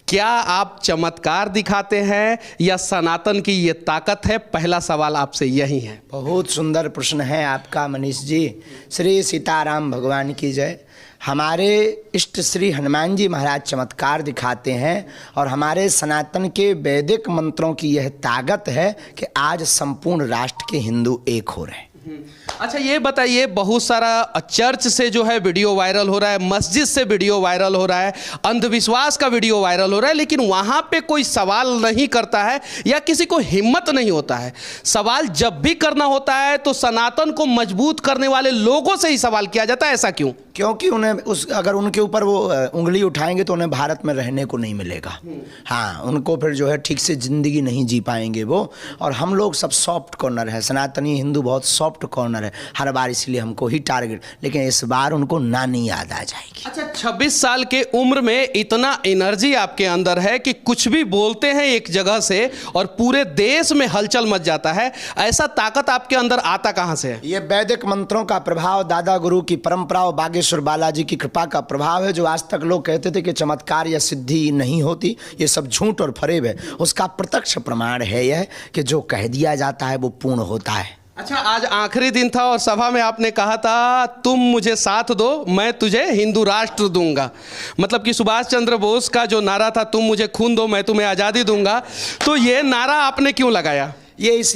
क्या आप चमत्कार दिखाते हैं या सनातन की ये ताकत है? पहला सवाल आपसे यही है। बहुत सुंदर प्रश्न है आपका मनीष जी। श्री सीताराम भगवान की जय। हमारे इष्ट श्री हनुमान जी महाराज चमत्कार दिखाते हैं और हमारे सनातन के वैदिक मंत्रों की यह ताकत है कि आज संपूर्ण राष्ट्र के हिंदू एक हो रहे हैं। अच्छा, ये बताइए, बहुत सारा चर्च से जो है वीडियो वायरल हो रहा है, मस्जिद से वीडियो वायरल हो रहा है, अंधविश्वास का वीडियो वायरल हो रहा है, लेकिन वहाँ पे कोई सवाल नहीं करता है या किसी को हिम्मत नहीं होता है। सवाल जब भी करना होता है तो सनातन को मजबूत करने वाले लोगों से ही सवाल किया जाता है। ऐसा क्यों? क्योंकि उन्हें अगर उनके ऊपर वो उंगली उठाएंगे तो उन्हें भारत में रहने को नहीं मिलेगा। हाँ, उनको फिर जो है ठीक से ज़िंदगी नहीं जी पाएंगे वो। और हम लोग सब सॉफ्ट कॉर्नर है, सनातनी हिंदू बहुत सॉफ्ट कॉर्नर है हर बार, इसलिए हमको ही टारगेट। लेकिन इस बार उनको नानी याद आ जाएगी। अच्छा, 26 साल के उम्र में इतना एनर्जी आपके अंदर है कि कुछ भी बोलते हैं एक जगह से और पूरे देश में हलचल मच जाता है। ऐसा ताकत आपके अंदर आता कहाँ से है? ये वैदिक मंत्रों का प्रभाव, दादा गुरु की परंपरा और बागेश्वर बालाजी की कृपा का प्रभाव है। जो आज तक लोग कहते थे कि चमत्कार या सिद्धि नहीं होती, ये सब झूठ और फरेब है, उसका प्रत्यक्ष प्रमाण है यह कि जो कह दिया जाता है वो पूर्ण होता है। अच्छा, आज आखिरी दिन था और सभा में आपने कहा था तुम मुझे साथ दो, मैं तुझे हिंदू राष्ट्र दूंगा। मतलब कि सुभाष चंद्र बोस का जो नारा था, तुम मुझे खून दो मैं तुम्हें आज़ादी दूंगा, तो ये नारा आपने क्यों लगाया? ये इस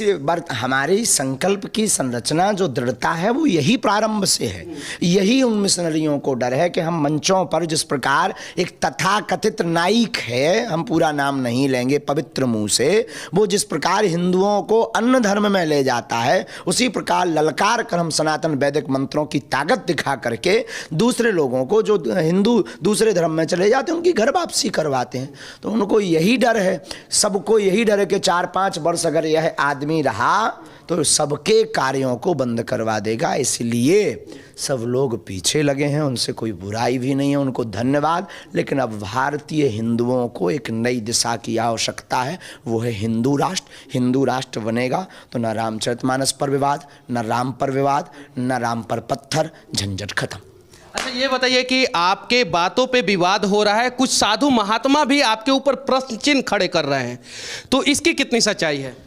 हमारी संकल्प की संरचना जो दृढ़ता है वो यही प्रारंभ से है। यही उन मिशनरियों को डर है कि हम मंचों पर जिस प्रकार एक तथाकथित नाइक है, हम पूरा नाम नहीं लेंगे पवित्र मुंह से, वो जिस प्रकार हिंदुओं को अन्य धर्म में ले जाता है, उसी प्रकार ललकार कर हम सनातन वैदिक मंत्रों की ताकत दिखा करके दूसरे लोगों को, जो हिंदू दूसरे धर्म में चले जाते हैं, उनकी घर वापसी करवाते हैं। तो उनको यही डर है, सबको यही डर है कि 4-5 वर्ष अगर यह आदमी रहा तो सबके कार्यों को बंद करवा देगा। इसलिए सब लोग पीछे लगे हैं, उनसे कोई बुराई भी नहीं है, उनको धन्यवाद। लेकिन अब भारतीय हिंदुओं को एक नई दिशा की आवश्यकता है, वो है हिंदू राष्ट्र। हिंदू राष्ट्र बनेगा तो न रामचरितमानस पर विवाद, न राम पर विवाद, न राम पर पत्थर, झंझट खत्म। अच्छा, ये बताइए कि आपके बातों पे विवाद हो रहा है, कुछ साधु महात्मा भी आपके ऊपर प्रश्न चिन्ह खड़े कर रहे हैं, तो इसकी कितनी सच्चाई है?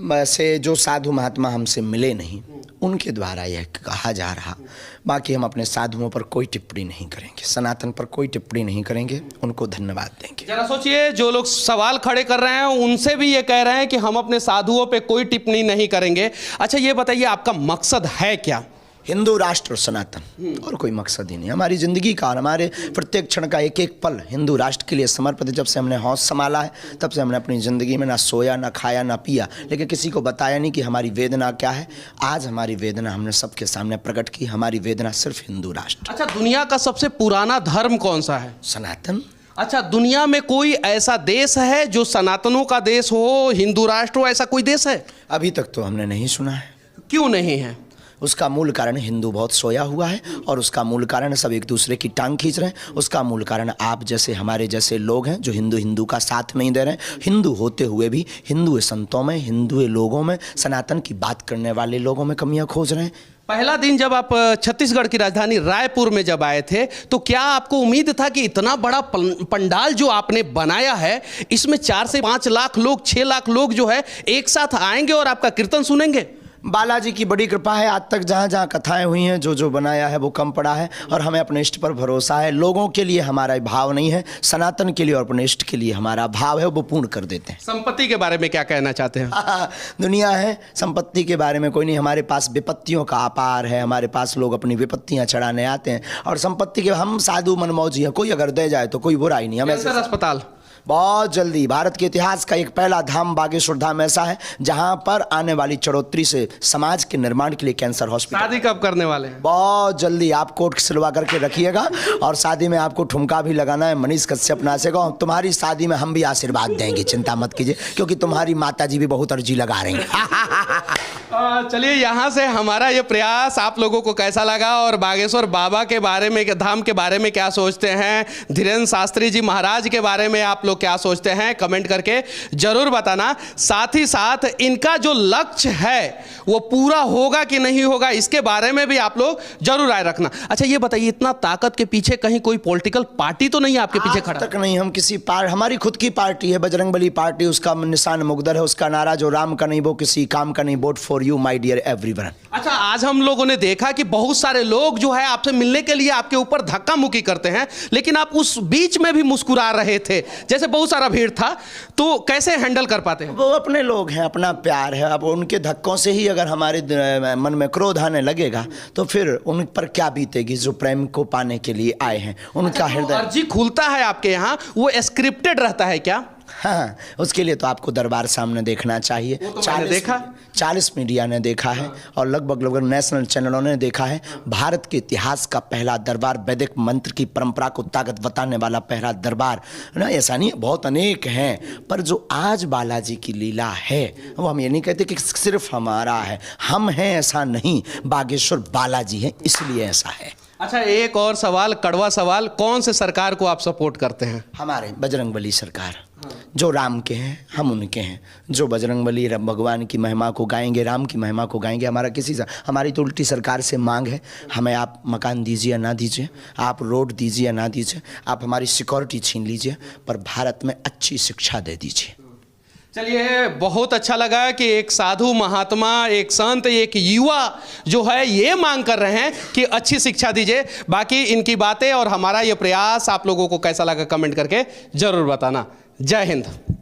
वैसे जो साधु महात्मा हमसे मिले नहीं, उनके द्वारा यह कहा जा रहा। बाकी हम अपने साधुओं पर कोई टिप्पणी नहीं करेंगे, सनातन पर कोई टिप्पणी नहीं करेंगे, उनको धन्यवाद देंगे। जरा सोचिए, जो लोग सवाल खड़े कर रहे हैं उनसे भी ये कह रहे हैं कि हम अपने साधुओं पे कोई टिप्पणी नहीं करेंगे। अच्छा, ये बताइए आपका मकसद है क्या? हिंदू राष्ट्र और सनातन, और कोई मकसद ही नहीं। हमारी ज़िंदगी का और हमारे प्रत्येक क्षण का एक एक पल हिंदू राष्ट्र के लिए समर्पित है। जब से हमने होश संभाला है तब से हमने अपनी ज़िंदगी में ना सोया, ना खाया, ना पिया, लेकिन किसी को बताया नहीं कि हमारी वेदना क्या है। आज हमारी वेदना हमने सबके सामने प्रकट की। हमारी वेदना सिर्फ हिंदू राष्ट्र। अच्छा, दुनिया का सबसे पुराना धर्म कौन सा है? सनातन। अच्छा, दुनिया में कोई ऐसा देश है जो सनातनों का देश हो, हिंदू राष्ट्र हो, ऐसा कोई देश है? अभी तक तो हमने नहीं सुना है। क्यों नहीं है? उसका मूल कारण हिंदू बहुत सोया हुआ है, और उसका मूल कारण सब एक दूसरे की टांग खींच रहे हैं। उसका मूल कारण आप जैसे, हमारे जैसे लोग हैं जो हिंदू का साथ नहीं दे रहे हैं। हिंदू होते हुए भी हिंदू संतों में, हिंदू लोगों में, सनातन की बात करने वाले लोगों में कमियां खोज रहे हैं। पहला दिन जब आप छत्तीसगढ़ की राजधानी रायपुर में जब आए थे, तो क्या आपको उम्मीद था कि इतना बड़ा पंडाल जो आपने बनाया है, इसमें 4 से 5 लाख लोग, 6 लाख लोग जो है एक साथ आएंगे और आपका कीर्तन सुनेंगे? बालाजी की बड़ी कृपा है, आज तक जहाँ जहाँ कथाएं हुई हैं, जो जो बनाया है वो कम पड़ा है, और हमें अपने इष्ट पर भरोसा है। लोगों के लिए हमारा भाव नहीं है, सनातन के लिए और अपने इष्ट के लिए हमारा भाव है, वो पूर्ण कर देते हैं। संपत्ति के बारे में क्या कहना चाहते हैं? दुनिया है, संपत्ति के बारे में कोई नहीं। हमारे पास विपत्तियों का अपार है, हमारे पास लोग अपनी विपत्तियाँ चढ़ाने आते हैं, और संपत्ति के हम साधु मनमौजी हैं। कोई अगर दे जाए तो कोई बुराई नहीं। हमें अस्पताल बहुत जल्दी, भारत के इतिहास का एक पहला धाम बागेश्वर धाम ऐसा है जहां पर आने वाली चढ़ोतरी से समाज के निर्माण के लिए कैंसर हॉस्पिटल। शादी कब करने वाले हैं? बहुत जल्दी। आप कोट सिलवा करके रखिएगा, और शादी में आपको ठुमका भी लगाना है। मनीष कश्यप नाचेगा। तुम्हारी शादी में हम भी आशीर्वाद देंगे, चिंता मत कीजिए, क्योंकि तुम्हारी माता जी भी बहुत अर्जी लगा रही हैं। चलिए, यहाँ से हमारा ये प्रयास आप लोगों को कैसा लगा और बागेश्वर बाबा के बारे में, धाम के बारे में क्या सोचते हैं, धीरेन्द्र शास्त्री जी महाराज के बारे में आप लोग क्या सोचते हैं, कमेंट करके जरूर बताना। साथ ही साथ इनका जो लक्ष्य है वो पूरा होगा कि नहीं होगा, इसके बारे में भी आप लोग जरूर राय रखना। अच्छा ये बताइए, इतना ताकत के पीछे कहीं कोई पॉलिटिकल पार्टी तो नहीं आपके पीछे खड़ा? तक नहीं, हम किसी हमारी खुद की पार्टी है बजरंगबली पार्टी, उसका निशान मुकद्दर है, उसका नारा जो राम का नहीं वो किसी काम का नहीं, vote for you my dear everyone. अच्छा, आज हम लोगों ने देखा कि बहुत सारे लोग जो है आपसे मिलने के लिए आपके ऊपर धक्का मुक्की करते हैं, लेकिन आप उस बीच में भी मुस्कुरा रहे थे, जैसे बहुत सारा भीड़ था, तो कैसे हैंडल कर पाते हैं? वो अपने लोग हैं, अपना प्यार है। अब उनके धक्कों से ही अगर हमारे मन में क्रोध आने लगेगा तो फिर उन पर क्या बीतेगी जो प्रेम को पाने के लिए आए हैं। उनका हृदय अर्जी खुलता है आपके यहाँ, वो स्क्रिप्टेड रहता है क्या? हाँ, उसके लिए तो आपको दरबार सामने देखना चाहिए। 40 मीडिया ने देखा है और लगभग नेशनल चैनलों ने देखा है। भारत के इतिहास का पहला दरबार, वैदिक मंत्र की परंपरा को ताकत बताने वाला पहला दरबार ना, ऐसा नहीं, बहुत अनेक हैं, पर जो आज बालाजी की लीला है वो हम ये नहीं कहते कि सिर्फ हमारा है, हम हैं ऐसा नहीं, बागेश्वर बालाजी है इसलिए ऐसा है। अच्छा, एक और सवाल, कड़वा सवाल, कौन से सरकार को आप सपोर्ट करते हैं? हमारे बजरंगबली सरकार, जो राम के हैं हम उनके हैं। जो बजरंगबली भगवान की महिमा को गाएंगे, राम की महिमा को गाएंगे, हमारी तो उल्टी सरकार से मांग है, हमें आप मकान दीजिए या ना दीजिए, आप रोड दीजिए या ना दीजिए, आप हमारी सिक्योरिटी छीन लीजिए, पर भारत में अच्छी शिक्षा दे दीजिए। चलिए, बहुत अच्छा लगा कि एक साधु महात्मा, एक संत, एक युवा जो है ये मांग कर रहे हैं कि अच्छी शिक्षा दीजिए। बाकी इनकी बातें और हमारा ये प्रयास आप लोगों को कैसा लगा कमेंट करके जरूर बताना। जय हिंद।